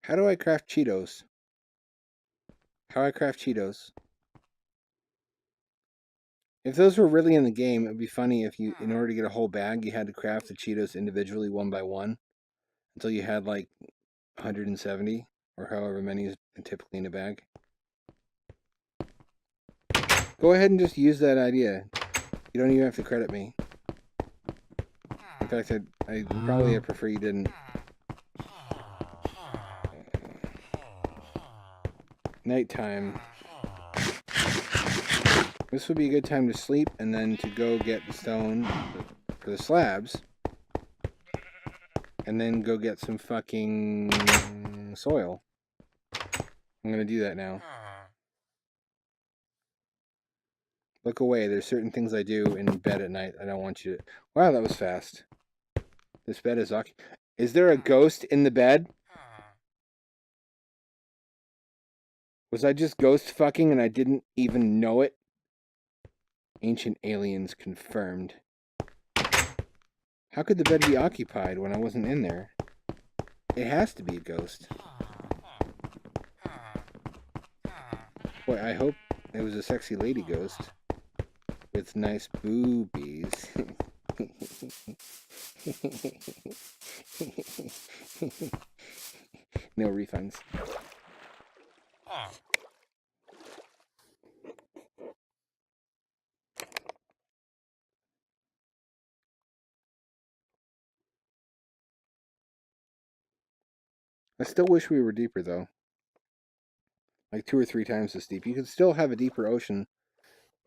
How do I craft Cheetos? How I craft Cheetos? If those were really in the game, it would be funny if you, in order to get a whole bag, you had to craft the Cheetos individually, one by one, until you had like 170, or however many is typically in a bag. Go ahead and just use that idea. You don't even have to credit me. In fact, I probably prefer you didn't. Nighttime. This would be a good time to sleep and then to go get the stone for the slabs. And then go get some fucking soil. I'm gonna do that now. Look away. There's certain things I do in bed at night. I don't want you to... Wow, that was fast. This bed is occupied. Is there a ghost in the bed? Was I just ghost fucking and I didn't even know it? Ancient aliens confirmed. How could the bed be occupied when I wasn't in there? It has to be a ghost. Boy, I hope it was a sexy lady ghost. With nice boobies. No refunds. I still wish we were deeper, though. Like 2 or 3 times this deep. You could still have a deeper ocean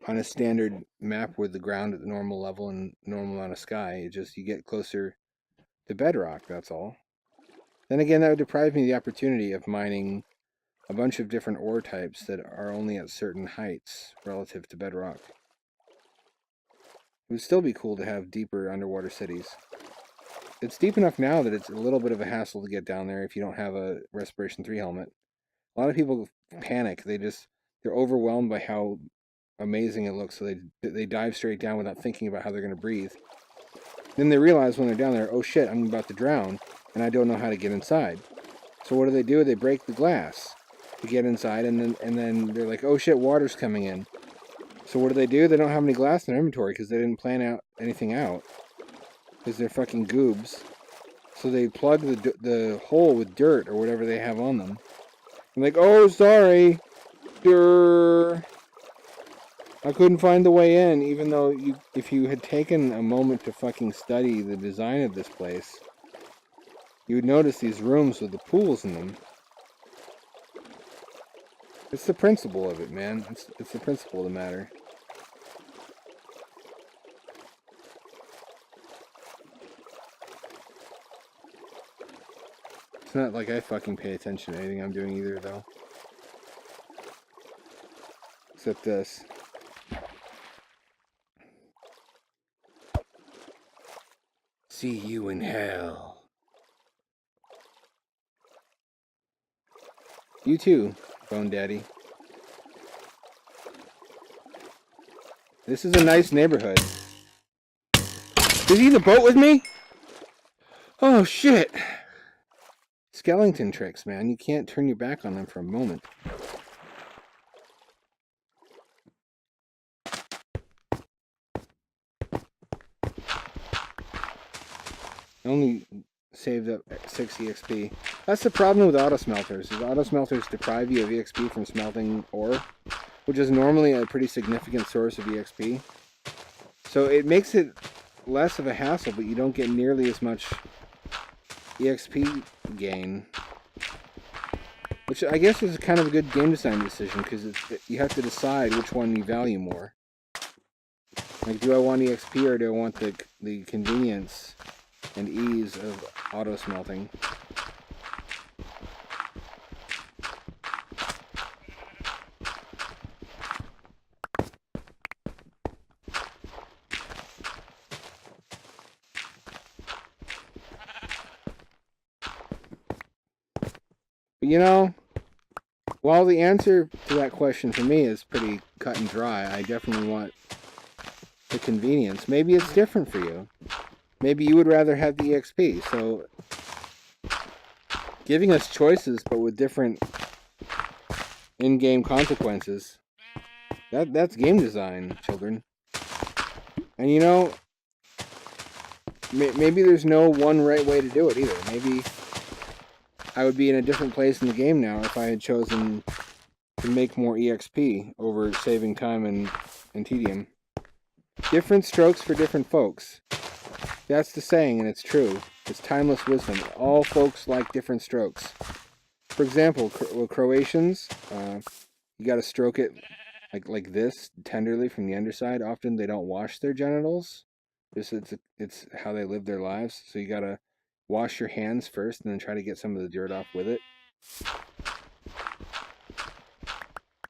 on a standard map with the ground at the normal level and normal amount of sky. It just, you get closer to bedrock, that's all. Then again, that would deprive me of the opportunity of mining a bunch of different ore types that are only at certain heights relative to bedrock. It would still be cool to have deeper underwater cities. It's deep enough now that it's a little bit of a hassle to get down there if you don't have a Respiration 3 helmet. A lot of people panic. They're overwhelmed by how amazing it looks, so they dive straight down without thinking about how they're going to breathe. Then they realize when they're down there, oh shit, I'm about to drown, and I don't know how to get inside. So what do? They break the glass to get inside, and then they're like, oh shit, water's coming in. So what do? They don't have any glass in their inventory because they didn't plan anything out. Because they're fucking goobs. So they plug the hole with dirt or whatever they have on them. I'm like, oh, sorry. Durr. I couldn't find the way in, even though if you had taken a moment to fucking study the design of this place, you would notice these rooms with the pools in them. It's the principle of it, man. It's the principle of the matter. It's not like I fucking pay attention to anything I'm doing either, though. Except this. See you in hell. You too, Bone Daddy. This is a nice neighborhood. Is he in the boat with me? Oh, shit. Skeleton tricks, man. You can't turn your back on them for a moment. I only saved up 6 EXP. That's the problem with auto smelters. Auto smelters deprive you of EXP from smelting ore, which is normally a pretty significant source of EXP. So it makes it less of a hassle, but you don't get nearly as much EXP gain. Which I guess is kind of a good game design decision, because you have to decide which one you value more. Like, do I want EXP or do I want the convenience and ease of auto smelting? But you know, while the answer to that question for me is pretty cut and dry, I definitely want the convenience. Maybe it's different for you. Maybe you would rather have the EXP, so giving us choices, but with different in-game consequences. That's game design, children. And you know, maybe there's no one right way to do it either. Maybe I would be in a different place in the game now if I had chosen to make more EXP over saving time and tedium. Different strokes for different folks. That's the saying, and it's true. It's timeless wisdom. All folks like different strokes. For example, Croatians, you got to stroke it like this, tenderly from the underside. Often they don't wash their genitals. It's how they live their lives. So you got to wash your hands first and then try to get some of the dirt off with it.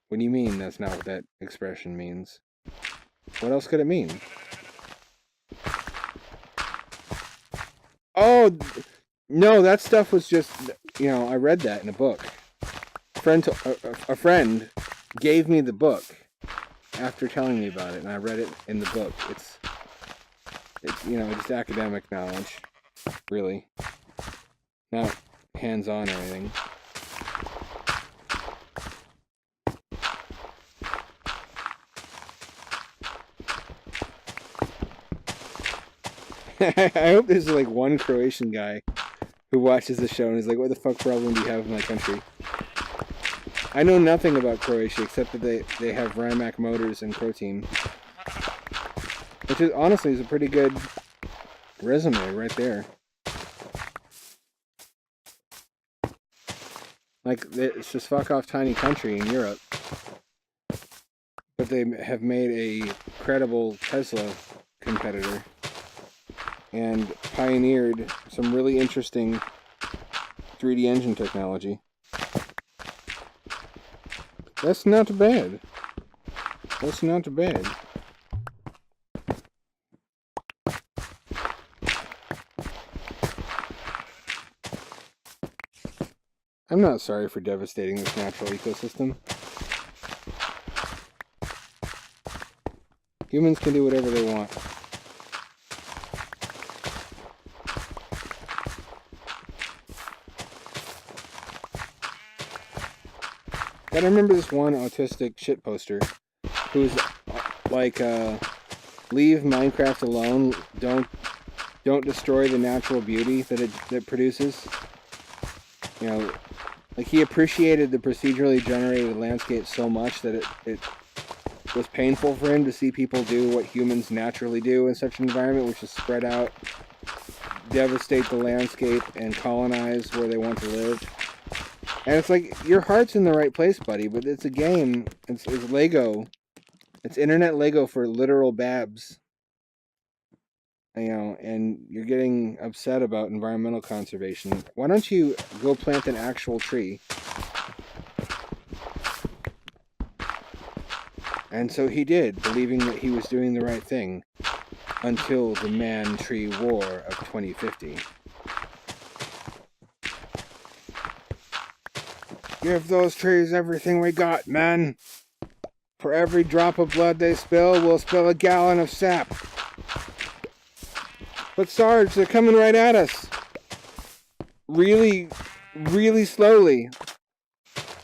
What do you mean that's not what that expression means? What else could it mean? Oh, no, that stuff was just, I read that in a book. A friend gave me the book after telling me about it, and I read it in the book. It's just academic knowledge, really. Not hands-on or anything. I hope there's like one Croatian guy who watches the show and is like, what the fuck problem do you have in my country? I know nothing about Croatia except that they have Rimac motors and protein. Which is honestly is a pretty good resume right there. Like, it's this fuck off tiny country in Europe. But they have made a credible Tesla competitor. And pioneered some really interesting 3D engine technology. That's not bad. That's not bad. I'm not sorry for devastating this natural ecosystem. Humans can do whatever they want. I remember this one autistic shit poster who's like, leave Minecraft alone. Don't destroy the natural beauty that it produces. Like he appreciated the procedurally generated landscape so much that it was painful for him to see people do what humans naturally do in such an environment, which is spread out, devastate the landscape, and colonize where they want to live. And it's like, your heart's in the right place, buddy, but it's a game. It's Lego. It's internet Lego for literal babs. And you're getting upset about environmental conservation. Why don't you go plant an actual tree? And so he did, believing that he was doing the right thing, until the Man-Tree War of 2050. Give those trees everything we got, man. For every drop of blood they spill, we'll spill a gallon of sap. But Sarge, they're coming right at us. Really, really slowly.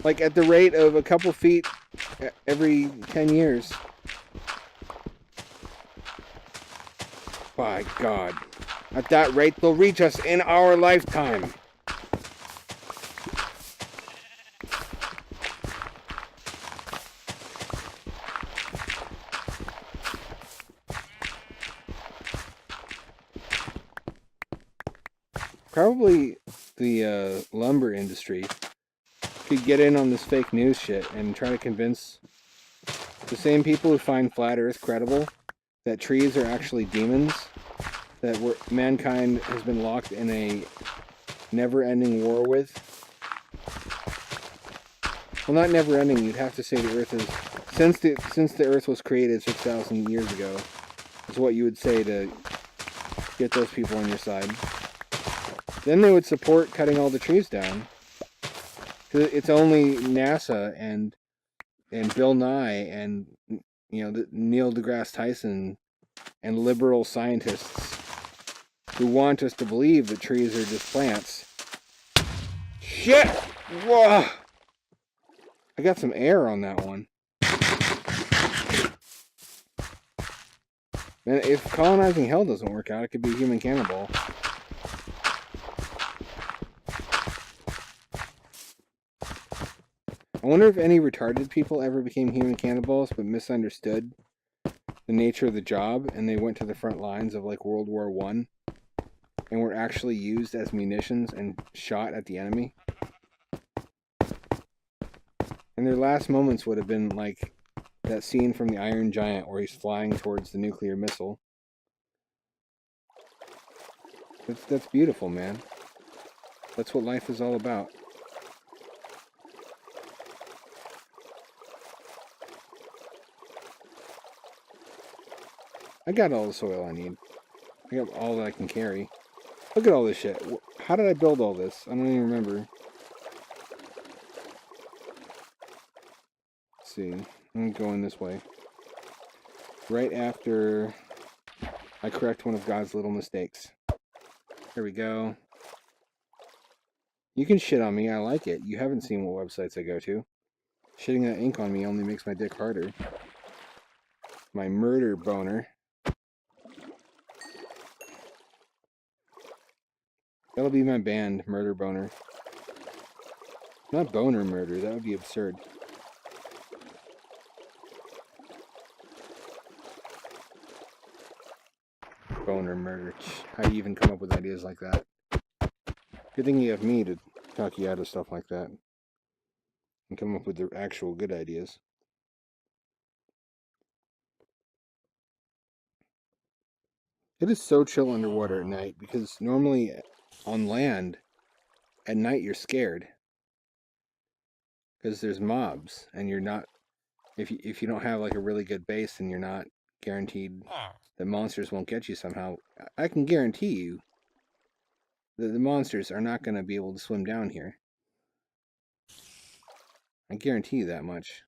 Like at the rate of a couple feet every 10 years. By God. At that rate, they'll reach us in our lifetime. Probably the lumber industry could get in on this fake news shit and try to convince the same people who find flat Earth credible that trees are actually demons, that mankind has been locked in a never-ending war with. Well, not never-ending. You'd have to say the Earth is since the Earth was created 6,000 years ago. Is what you would say to get those people on your side. Then they would support cutting all the trees down. It's only NASA and Bill Nye and Neil deGrasse Tyson and liberal scientists who want us to believe that trees are just plants. Shit! Whoa! I got some air on that one. Man, if colonizing hell doesn't work out, it could be a human cannibal. I wonder if any retarded people ever became human cannibals but misunderstood the nature of the job, and they went to the front lines of like World War I and were actually used as munitions and shot at the enemy. And their last moments would have been like that scene from the Iron Giant where he's flying towards the nuclear missile. That's beautiful, man. That's what life is all about. I got all the soil I need. I got all that I can carry. Look at all this shit. How did I build all this? I don't even remember. Let's see. I'm going this way. Right after I correct one of God's little mistakes. Here we go. You can shit on me. I like it. You haven't seen what websites I go to. Shitting that ink on me only makes my dick harder. My murder boner. That'll be my band, Murder Boner. Not boner murder. That would be absurd. Boner murder. How do you even come up with ideas like that? Good thing you have me to talk you out of stuff like that. And come up with the actual good ideas. It is so chill underwater at night, because normally on land, at night you're scared. Because there's mobs, and you're not... If you don't have like a really good base, then you're not guaranteed that monsters won't get you somehow. I can guarantee you that the monsters are not going to be able to swim down here. I guarantee you that much.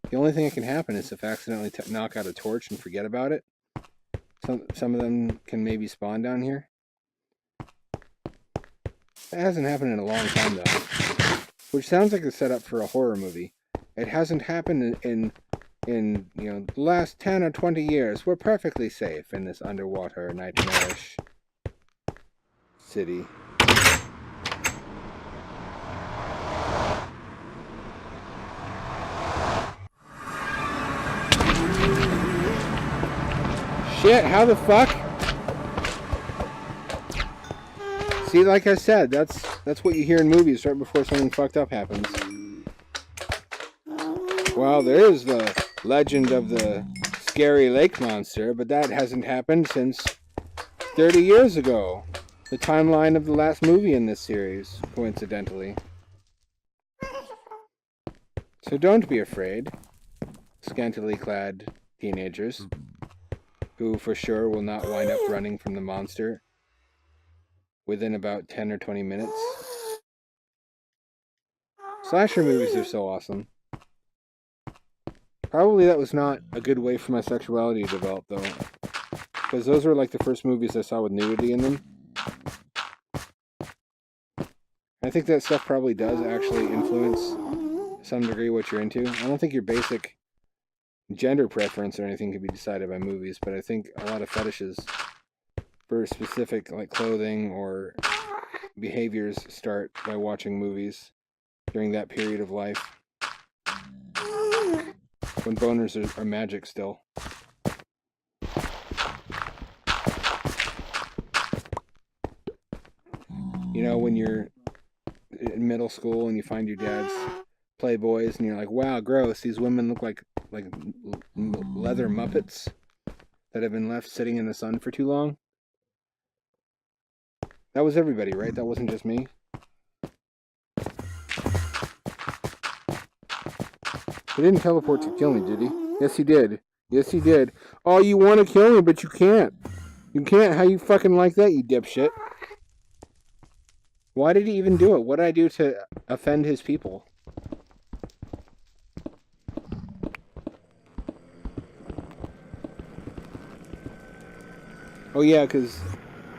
The only thing that can happen is if I accidentally knock out a torch and forget about it. Some of them can maybe spawn down here. That hasn't happened in a long time though. Which sounds like a setup for a horror movie. It hasn't happened in the last 10 or 20 years. We're perfectly safe in this underwater nightmarish city. Shit, how the fuck? See, like I said, that's what you hear in movies right before something fucked up happens. Well, there is the legend of the scary lake monster, but that hasn't happened since 30 years ago. The timeline of the last movie in this series, coincidentally. So don't be afraid, scantily clad teenagers, who for sure will not wind up running from the monster within about 10 or 20 minutes. Slasher movies are so awesome. Probably that was not a good way for my sexuality to develop, though. Because those were like the first movies I saw with nudity in them. I think that stuff probably does actually influence, to some degree, what you're into. I don't think your basic gender preference or anything can be decided by movies, but I think a lot of fetishes for specific like clothing or behaviors start by watching movies during that period of life. When boners are magic still. You know, when you're in middle school and you find your dad's Playboys and you're like, wow, gross, these women look like leather Muppets that have been left sitting in the sun for too long. That was everybody, right? That wasn't just me. He didn't teleport to kill me, did he? Yes, he did. Yes, he did. Oh, you want to kill me, but you can't. You can't. How you fucking like that, you dipshit? Why did he even do it? What did I do to offend his people? Oh yeah, because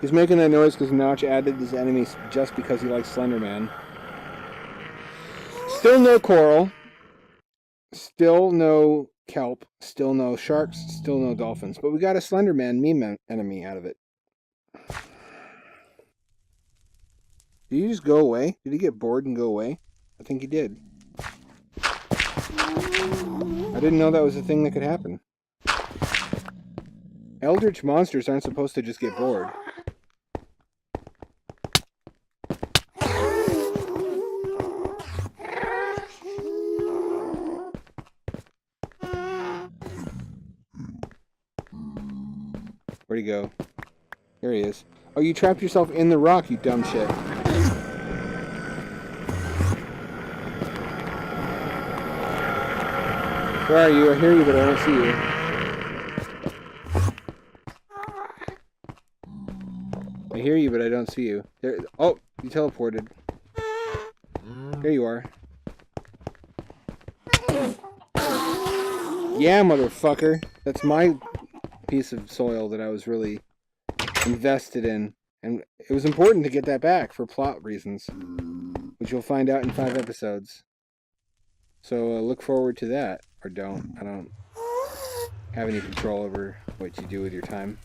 he's making that noise because Notch added his enemies just because he likes Slender Man. Still no coral. Still no kelp. Still no sharks. Still no dolphins. But we got a Slenderman meme enemy out of it. Did he just go away? Did he get bored and go away? I think he did. I didn't know that was a thing that could happen. Eldritch monsters aren't supposed to just get bored. Where'd he go? There he is. Oh, you trapped yourself in the rock, you dumb shit. Where are you? I hear you, but I don't see you. I hear you, but I don't see you. There. Oh, you teleported. There you are. Yeah, motherfucker. That's my piece of soil that I was really invested in. And it was important to get that back for plot reasons, which you'll find out in 5 episodes. So look forward to that. Or don't. I don't have any control over what you do with your time.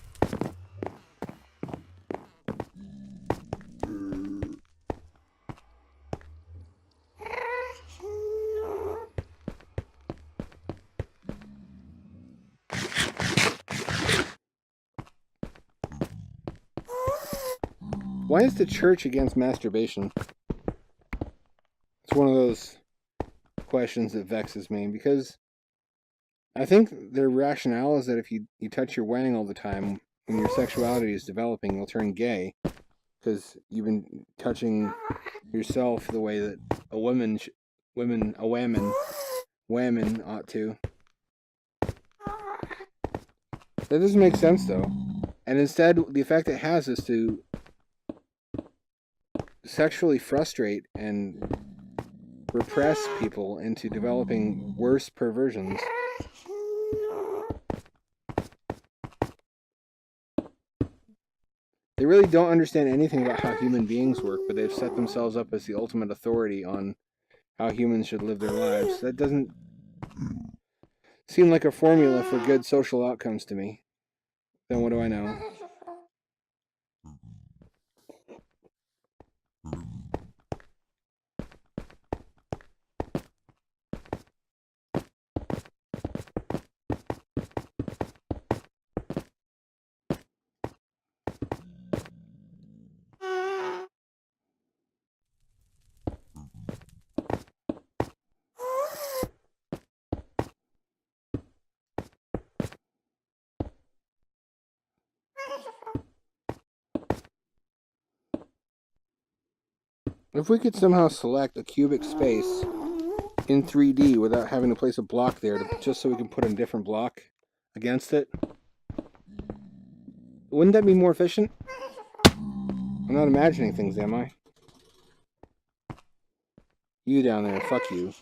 Why is the church against masturbation? It's one of those questions that vexes me, because I think their rationale is that if you touch your wang all the time when your sexuality is developing, you'll turn gay, because you've been touching yourself the way that a whammon ought to. That doesn't make sense, though. And instead, the effect it has is to sexually frustrate and repress people into developing worse perversions. They really don't understand anything about how human beings work, but they've set themselves up as the ultimate authority on how humans should live their lives. That doesn't seem like a formula for good social outcomes to me. Then what do I know? If we could somehow select a cubic space in 3D without having to place a block there, just so we can put a different block against it, wouldn't that be more efficient? I'm not imagining things, am I? You down there, fuck you.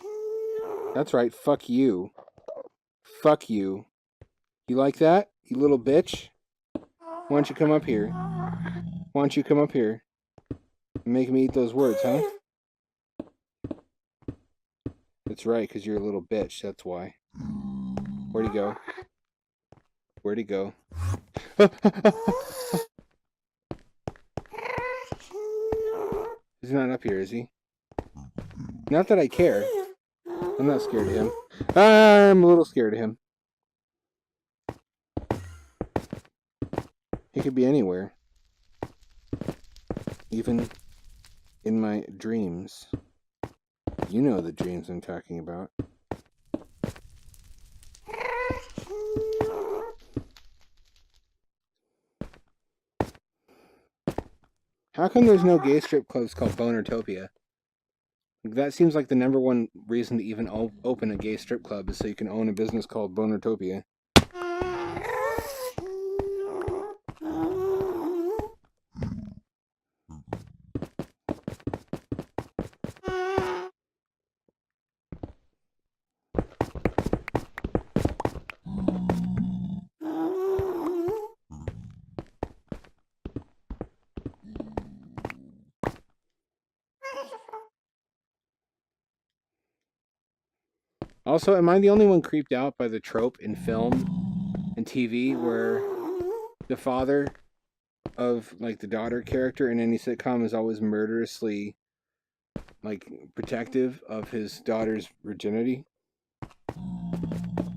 That's right, fuck you. Fuck you. You like that, you little bitch? Why don't you come up here? Why don't you come up here and make me eat those words, huh? That's right, because you're a little bitch, that's why. Where'd he go? Where'd he go? He's not up here, is he? Not that I care. I'm not scared of him. I'm a little scared of him. He could be anywhere. Even in my dreams. You know the dreams I'm talking about. How come there's no gay strip clubs called Bonertopia? That seems like the #1 reason to even open a gay strip club is so you can own a business called Bonertopia. Also, am I the only one creeped out by the trope in film and TV where the father of like the daughter character in any sitcom is always murderously like protective of his daughter's virginity?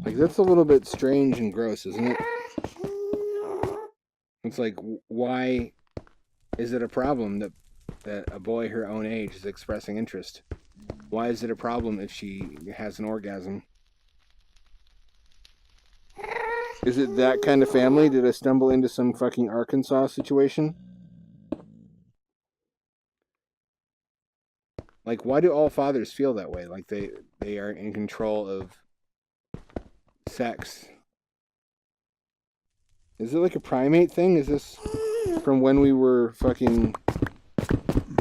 Like that's a little bit strange and gross, isn't it? It's like why is it a problem that a boy her own age is expressing interest? Why is it a problem if she has an orgasm? Is it that kind of family? Did I stumble into some fucking Arkansas situation? Like, why do all fathers feel that way? Like they are in control of sex. Is it like a primate thing? Is this from when we were fucking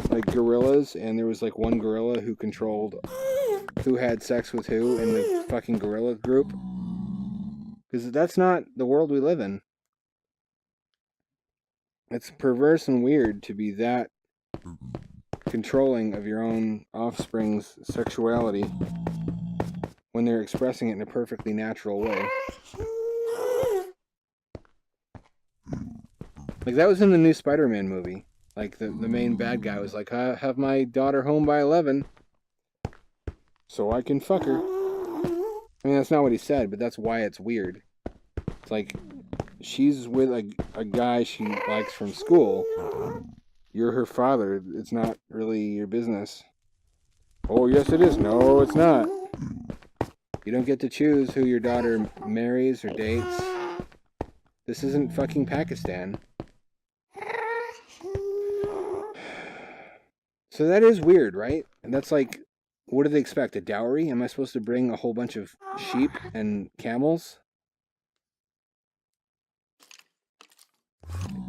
like gorillas and there was like one gorilla who controlled who had sex with who in the fucking gorilla group? Because that's not the world we live in. It's perverse and weird to be that controlling of your own offspring's sexuality when they're expressing it in a perfectly natural way. Like that was in the new Spider-Man movie. Like the main bad guy was like, I have my daughter home by 11 so I can fuck her. I mean, that's not what he said, but that's why it's weird. It's like, she's with a guy she likes from school. You're her father. It's not really your business. Oh, yes it is. No, it's not. You don't get to choose who your daughter marries or dates. This isn't fucking Pakistan. So that is weird, right? And that's like, what do they expect? A dowry? Am I supposed to bring a whole bunch of sheep and camels?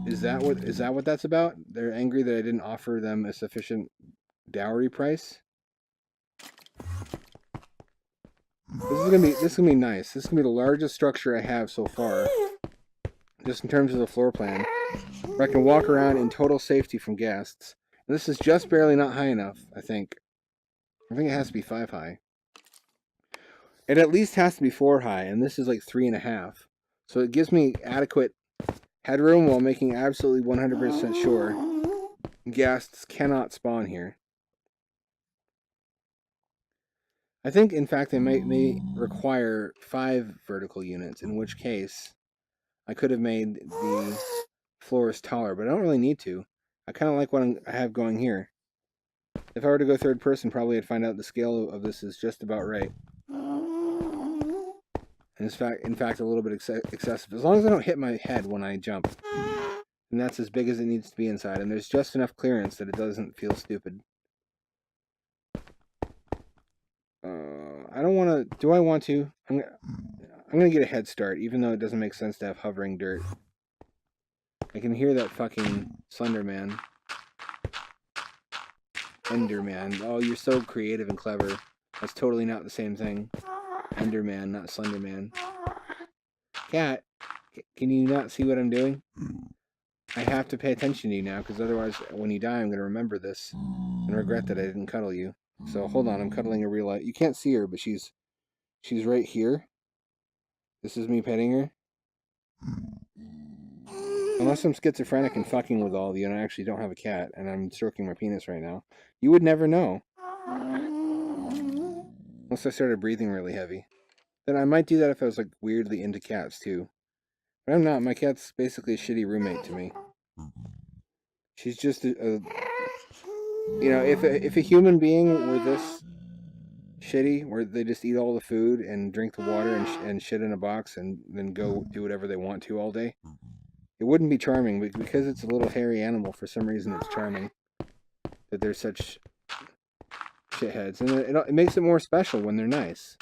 Is that what that's about? They're angry that I didn't offer them a sufficient dowry price? This is gonna be nice. This is gonna be the largest structure I have so far. Just in terms of the floor plan. Where I can walk around in total safety from guests. And this is just barely not high enough, I think. I think it has to be 5 high. It at least has to be 4 high, and this is like 3.5. So it gives me adequate headroom while making absolutely 100% sure guests cannot spawn here. I think, in fact, they may require 5 vertical units, in which case I could have made the floors taller, but I don't really need to. I kind of like what I have going here. If I were to go third person, probably I'd find out the scale of this is just about right. And in fact, a little bit excessive. As long as I don't hit my head when I jump. And that's as big as it needs to be inside. And there's just enough clearance that it doesn't feel stupid. I don't want to... Do I want to? I'm going to get a head start, even though it doesn't make sense to have hovering dirt. I can hear that fucking Slenderman. Enderman. Oh, you're so creative and clever. That's totally not the same thing. Enderman, not Slenderman. Cat, can you not see what I'm doing? I have to pay attention to you now, because otherwise, when you die, I'm going to remember this and regret that I didn't cuddle you. So hold on, I'm cuddling a real life. You can't see her, but she's right here. This is me petting her. Unless I'm schizophrenic and fucking with all of you, and I actually don't have a cat, and I'm stroking my penis right now, you would never know. Unless I started breathing really heavy. Then I might do that if I was like weirdly into cats too. But I'm not. My cat's basically a shitty roommate to me. She's just you know, if a human being were this shitty, where they just eat all the food and drink the water and shit in a box and then go do whatever they want to all day, it wouldn't be charming. But because it's a little hairy animal, for some reason it's charming that they're such shitheads, and it makes it more special when they're nice.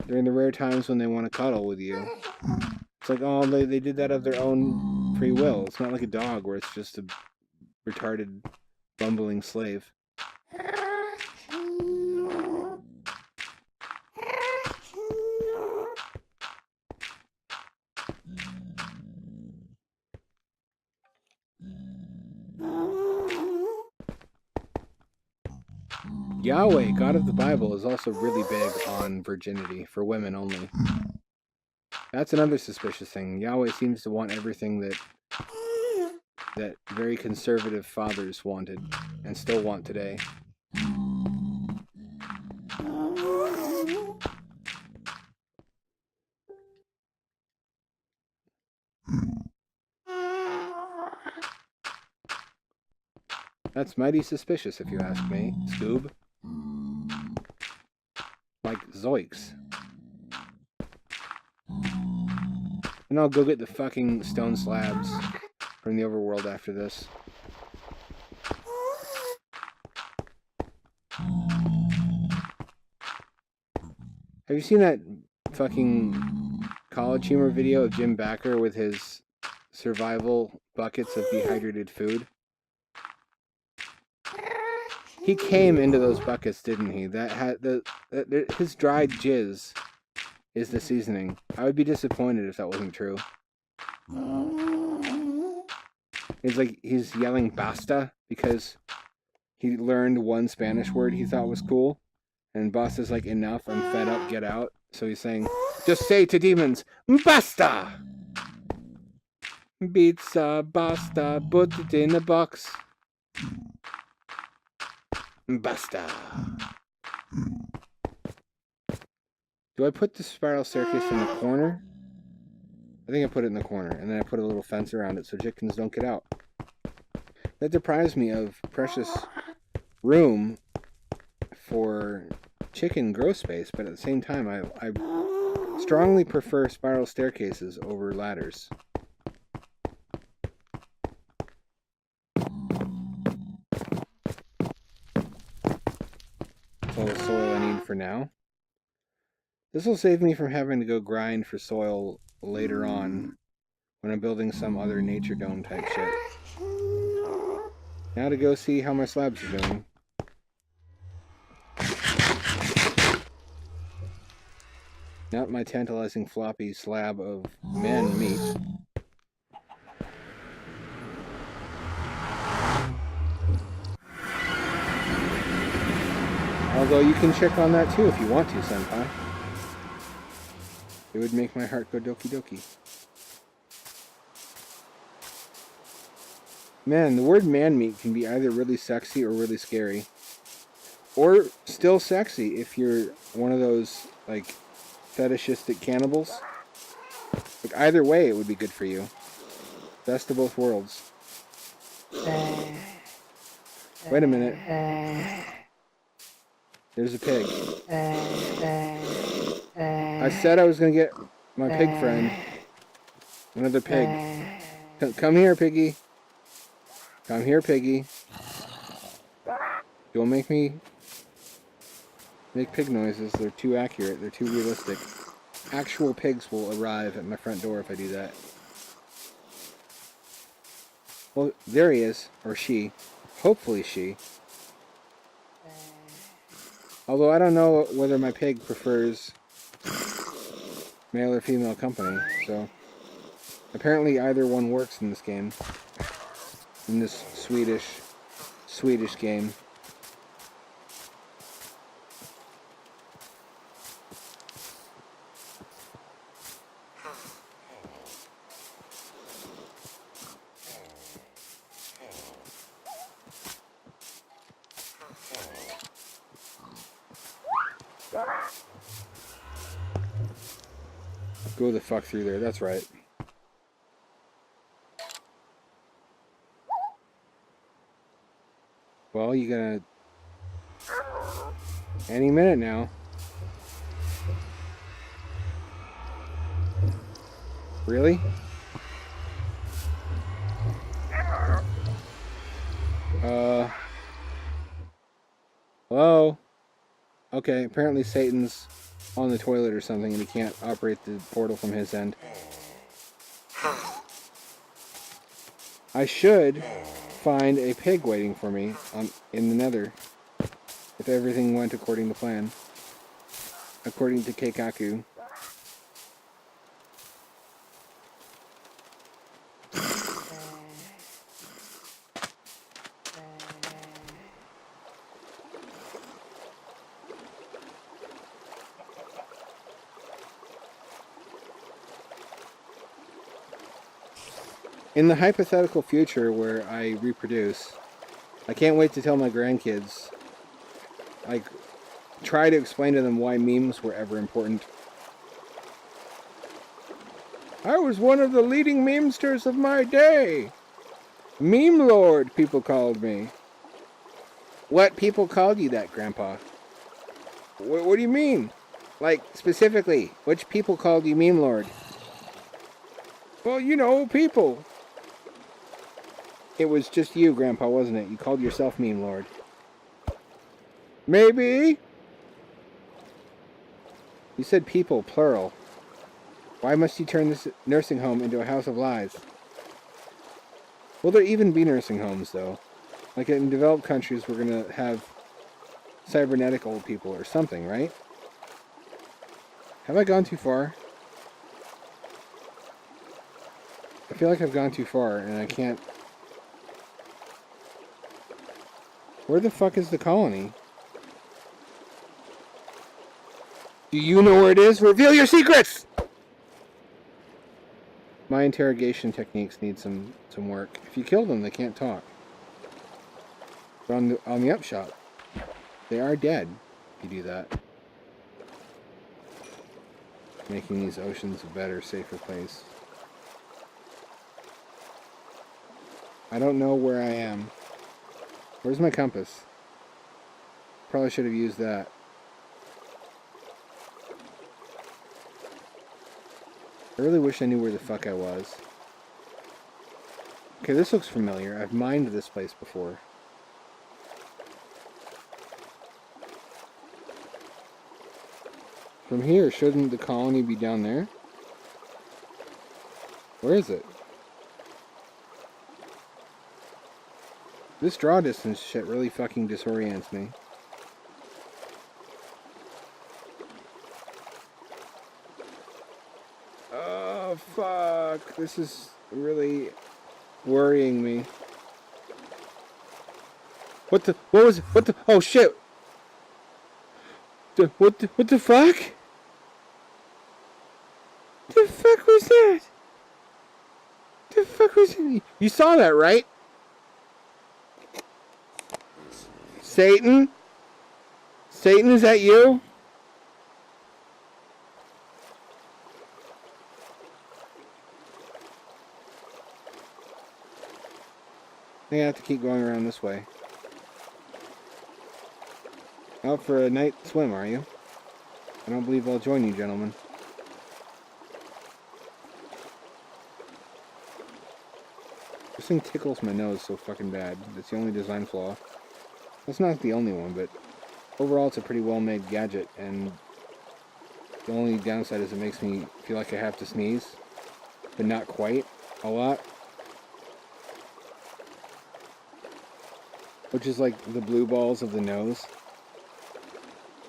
During the rare times when they want to cuddle with you, it's like, oh, they did that of their own free will. It's not like a dog where it's just a retarded, bumbling slave. Yahweh, God of the Bible, is also really big on virginity for women only. That's another suspicious thing. Yahweh seems to want everything that very conservative fathers wanted and still want today. That's mighty suspicious, if you ask me, Scoob. Like Zoiks. And I'll go get the fucking stone slabs from the overworld after this. Have you seen that fucking college humor video of Jim Bakker with his survival buckets of dehydrated food? He came into those buckets, didn't he? That had his dried jizz is the seasoning. I would be disappointed if that wasn't true. It's like he's yelling basta because he learned one Spanish word he thought was cool. And Basta's like, enough, I'm fed up, get out. So he's saying, just say to demons, basta! Pizza, basta, put it in a box. Basta. Do I put the spiral staircase in the corner? I think I put it in the corner, and then I put a little fence around it so chickens don't get out. That deprives me of precious room for chicken growth space, but at the same time, I strongly prefer spiral staircases over ladders. That's all the soil I need for now. This will save me from having to go grind for soil later on when I'm building some other nature dome type shit. Now to go see how my slabs are doing. Not my tantalizing floppy slab of man meat. Although you can check on that too if you want to, Senpai. It would make my heart go doki doki. Man, the word man meat can be either really sexy or really scary. Or still sexy if you're one of those, like, fetishistic cannibals. Like, either way, it would be good for you. Best of both worlds. Wait a minute. There's a pig. I said I was going to get my pig friend. Another pig. Come here, piggy. Come here, piggy. Don't make me make pig noises. They're too accurate. They're too realistic. Actual pigs will arrive at my front door if I do that. Well, there he is. Or she. Hopefully she. Although I don't know whether my pig prefers male or female company, so apparently either one works in this game. In this Swedish game. Go the fuck through there, that's right. Well, you gonna... Any minute now. Really? Hello? Okay, apparently Satan's on the toilet or something and he can't operate the portal from his end. I should find a pig waiting for me in the Nether if everything went according to plan. According to Keikaku. In the hypothetical future where I reproduce, I can't wait to tell my grandkids, like, try to explain to them why memes were ever important. I was one of the leading memesters of my day. Meme Lord, people called me. What people called you that, Grandpa? What do you mean? Like, specifically, which people called you Meme Lord? Well, you know, people. It was just you, Grandpa, wasn't it? You called yourself Meme Lord. Maybe. You said people, plural. Why must you turn this nursing home into a house of lies? Will there even be nursing homes, though? Like in developed countries, we're going to have cybernetic old people or something, right? Have I gone too far? I feel like I've gone too far, and I can't... Where the fuck is the colony? Do you know where it is? Reveal your secrets! My interrogation techniques need some work. If you kill them, they can't talk. But on the upshot, they are dead if you do that. Making these oceans a better, safer place. I don't know where I am. Where's my compass? Probably should have used that. I really wish I knew where the fuck I was. Okay, this looks familiar. I've mined this place before. From here, shouldn't the colony be down there? Where is it? This draw distance shit really fucking disorients me. Oh, fuck. This is really worrying me. What the, oh shit! What the fuck? The fuck was that? The fuck was it? You saw that, right? Satan? Satan, is that you? I think I have to keep going around this way. Out for a night swim, are you? I don't believe I'll join you, gentlemen. This thing tickles my nose so fucking bad. It's the only design flaw. That's not the only one, but overall it's a pretty well-made gadget, and the only downside is it makes me feel like I have to sneeze, but not quite a lot. Which is like the blue balls of the nose.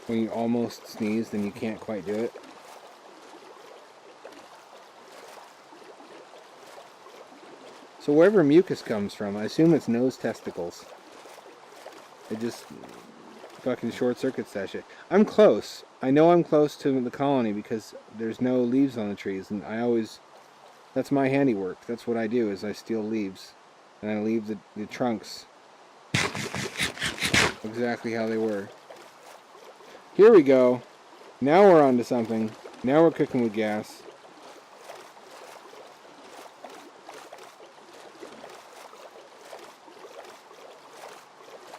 When you almost sneeze, then you can't quite do it. So wherever mucus comes from, I assume it's nose testicles. It just fucking short circuits that shit. I'm close. I know I'm close to the colony because there's no leaves on the trees, and I always... That's my handiwork. That's what I do, is I steal leaves. And I leave the trunks exactly how they were. Here we go. Now we're on to something. Now we're cooking with gas.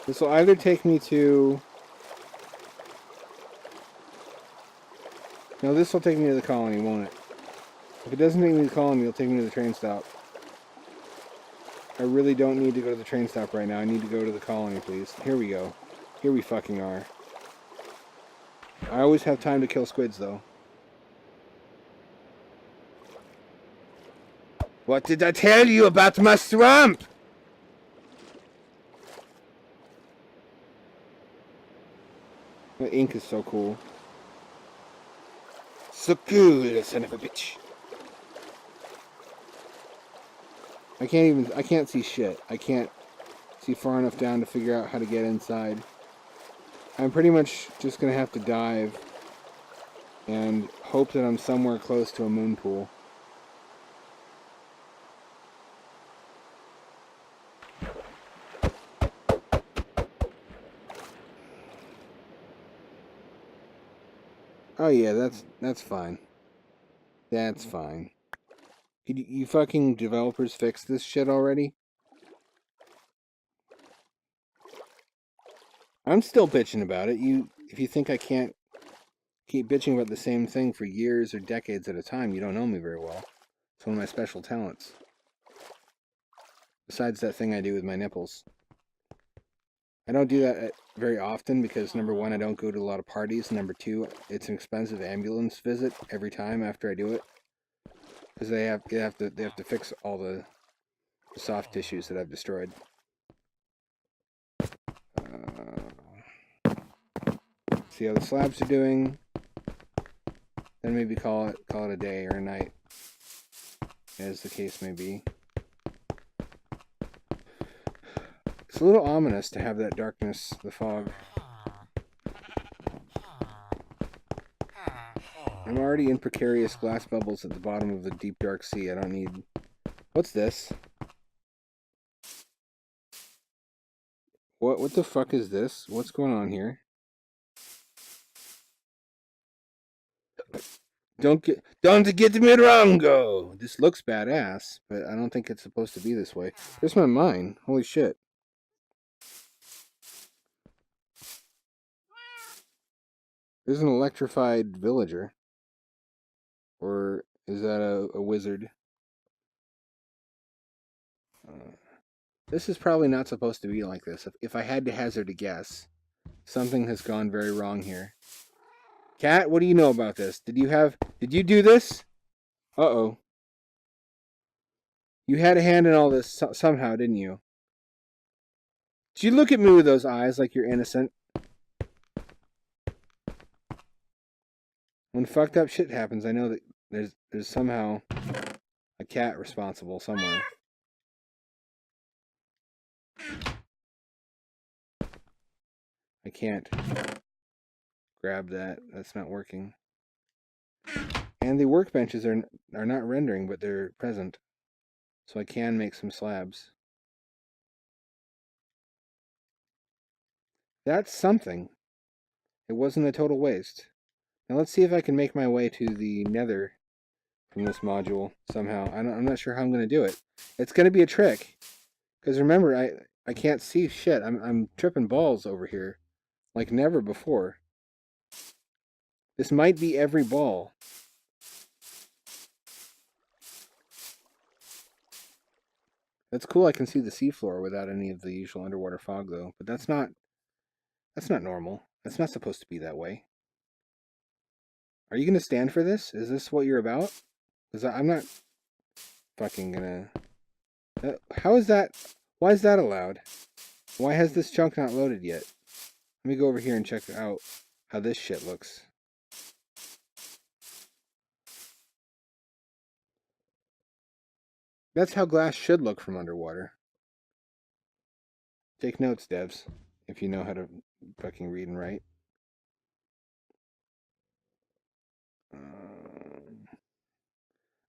This will either take me to... No, this will take me to the colony, won't it? If it doesn't take me to the colony, it'll take me to the train stop. I really don't need to go to the train stop right now. I need to go to the colony, please. Here we go. Here we fucking are. I always have time to kill squids, though. What did I tell you about my swamp? The ink is so cool. So cool, son of a bitch. I can't see shit. I can't see far enough down to figure out how to get inside. I'm pretty much just gonna have to dive and hope that I'm somewhere close to a moon pool. Oh yeah, that's fine. That's fine. You fucking developers fix this shit already? I'm still bitching about it. If you think I can't keep bitching about the same thing for years or decades at a time, you don't know me very well. It's one of my special talents. Besides that thing I do with my nipples. I don't do that very often because, number one, I don't go to a lot of parties. Number two, it's an expensive ambulance visit every time after I do it. Because they have to fix all the soft tissues that I've destroyed. See how the slabs are doing. Then maybe call it a day or a night, as the case may be. It's a little ominous to have that darkness, the fog. I'm already in precarious glass bubbles at the bottom of the deep dark sea. I don't need... What's this? What the fuck is this? What's going on here? Don't get me wrong, go. This looks badass, but I don't think it's supposed to be this way. Where's my mine? Holy shit. There's an electrified villager. Or is that a wizard? This is probably not supposed to be like this. If I had to hazard a guess, something has gone very wrong here. Cat, what do you know about this? Did you do this? Uh-oh. You had a hand in all this somehow, didn't you? Did you look at me with those eyes like you're innocent? When fucked up shit happens, I know that there's somehow a cat responsible somewhere. I can't grab that. That's not working. And the workbenches are not rendering, but they're present. So I can make some slabs. That's something. It wasn't a total waste. Now let's see if I can make my way to the Nether from this module somehow. I'm not sure how I'm going to do it. It's going to be a trick. Because remember, I can't see shit. I'm tripping balls over here. Like never before. This might be every ball. That's cool. I can see the seafloor without any of the usual underwater fog, though. But that's not normal. That's not supposed to be that way. Are you going to stand for this? Is this what you're about? Because I'm not fucking gonna... how is that... Why is that allowed? Why has this chunk not loaded yet? Let me go over here and check out how this shit looks. That's how glass should look from underwater. Take notes, devs, if you know how to fucking read and write.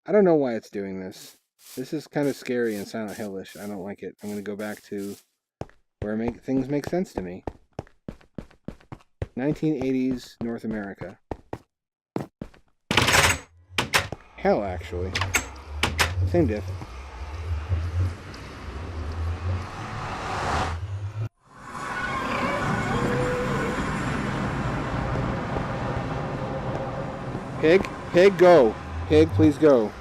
I don't know why it's doing this. This is kind of scary and Silent Hill-ish. I don't like it. I'm going to go back to where things make sense to me. 1980s North America. Hell, actually. Same diff. Pig, go. Pig, please go.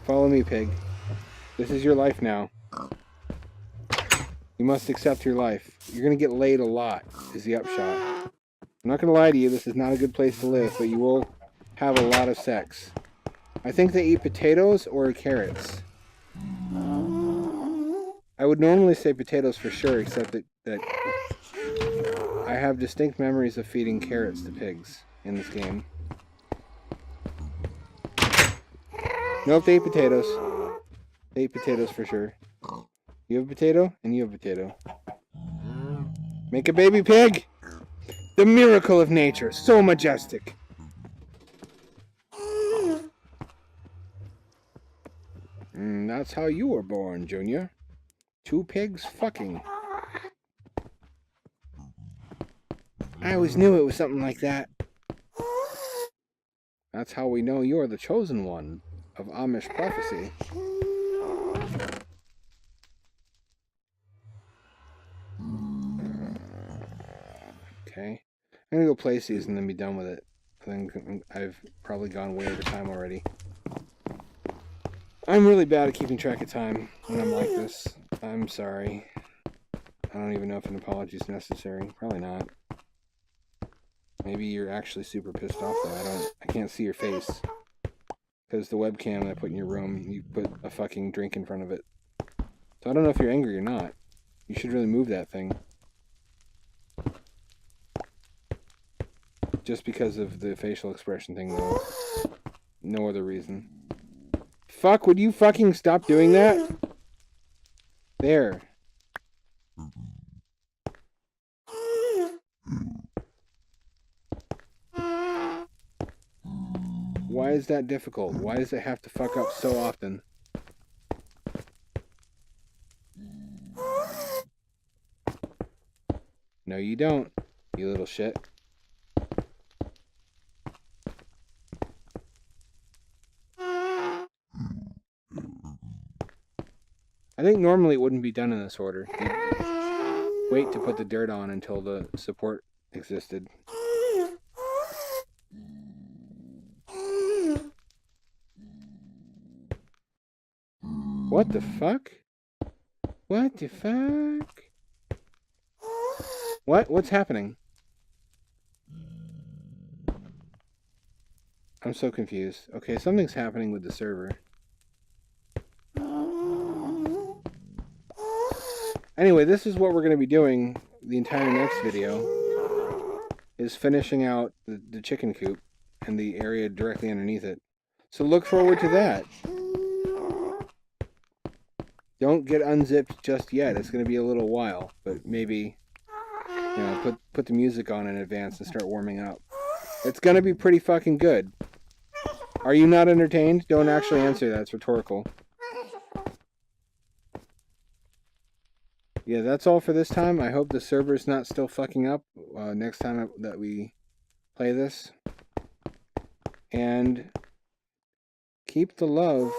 Follow me, pig. This is your life now. You must accept your life. You're going to get laid a lot, is the upshot. I'm not going to lie to you, this is not a good place to live, but you will have a lot of sex. I think they eat potatoes or carrots. I would normally say potatoes for sure, except that I have distinct memories of feeding carrots to pigs in this game. Nope, they eat potatoes. They eat potatoes for sure. You have a potato, and you have a potato. Make a baby pig! The miracle of nature, so majestic. That's how you were born, Junior. 2 pigs fucking. I always knew it was something like that. That's how we know you're the chosen one of Amish prophecy. Okay. I'm gonna go place these and then be done with it. I think I've probably gone way over time already. I'm really bad at keeping track of time when I'm like this. I'm sorry. I don't even know if an apology is necessary. Probably not. Maybe you're actually super pissed off though. I can't see your face. Because the webcam that I put in your room, you put a fucking drink in front of it. So I don't know if you're angry or not. You should really move that thing. Just because of the facial expression thing though. No other reason. Fuck, would you fucking stop doing that? There. Why is that difficult? Why does it have to fuck up so often? No, you don't, you little shit. I think normally it wouldn't be done in this order. You'd wait to put the dirt on until the support existed. What the fuck? What the fuck? What's happening? I'm so confused. Okay, something's happening with the server. Anyway, this is what we're going to be doing the entire next video. Is finishing out the chicken coop and the area directly underneath it. So look forward to that. Don't get unzipped just yet. It's going to be a little while, but maybe, you know, put the music on in advance and start warming up. It's going to be pretty fucking good. Are you not entertained? Don't actually answer that. It's rhetorical. Yeah, that's all for this time. I hope the server's not still fucking up next time that we play this. And keep the love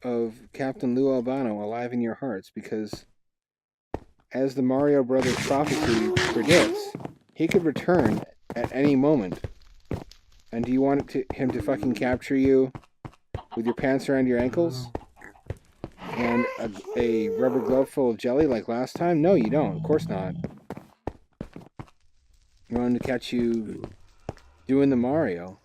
of Captain Lou Albano alive in your hearts, because as the Mario Brothers prophecy predicts, he could return at any moment. And do you want him to fucking capture you with your pants around your ankles and a rubber glove full of jelly like last time? No, you don't. Of course not. You want him to catch you doing the Mario.